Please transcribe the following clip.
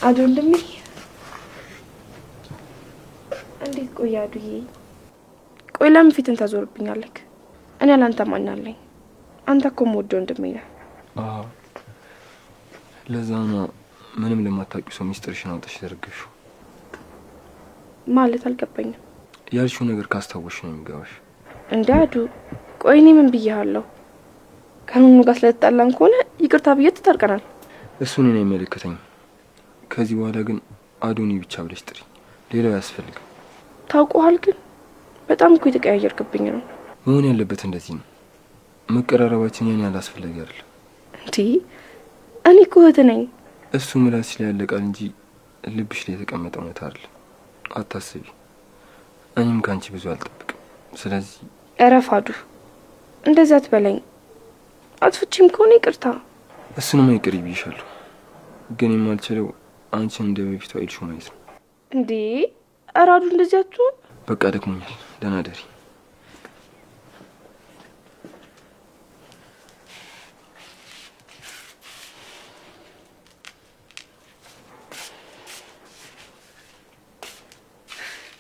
አዱ ወንድሜ እንዴት ቆይ አዱዬ? ቆይ ለምን ፊትን ታዞርብኛለህ? እኔ አላንተ ማን አለኝ? አንተ እኮ የምወደው ወንድሜ ነህ። አዎ ለዛ ነው ምንም ለማታውቂው ሰው ሚስጥርሽን አውጥተሽ ዘርግሽው። ማለት አልገባኝም። ያልሽው ነገር ካስታወስሽ ነው የሚገባሽ። እንዴ አዱ ቆይ እኔ ምን ብዬሃለሁ? ከኑኑ ጋር ስለተጣላን ከሆነ ይቅርታ ብዬ ተታርቀናል። እሱን እኔ አይመለከተኝም። ከዚህ በኋላ ግን አዱኒ ብቻ ብለሽ ጥሪ፣ ሌላው ያስፈልጋል። ታውቀዋል ግን በጣም እኮ የተቀያየርክብኝ ነው። መሆን ያለበት እንደዚህ ነው። መቀራረባችን ያን ያህል አስፈላጊ አይደለም። እንዴ እኔ እኮ እህት ነኝ። እሱ ምላስሽ ላይ ያለቃል እንጂ ልብሽ ላይ የተቀመጠ እውነት አይደለም። አታስቢ። እኔም ካንቺ ብዙ አልጠብቅም። ስለዚህ እረፍ አዱ፣ እንደዛ አትበለኝ። አጥፍቼም ከሆነ ይቅርታ። እሱንም ይቅር ብዬሻለሁ። ግን የማልችለው አንቺን እንደ በፊቱ አይልሹ ማለት ነው። እንዴ ኧረ አዱ እንደዚህ አትሁን። በቃ ደክሞኛል። ደህና ደሪ።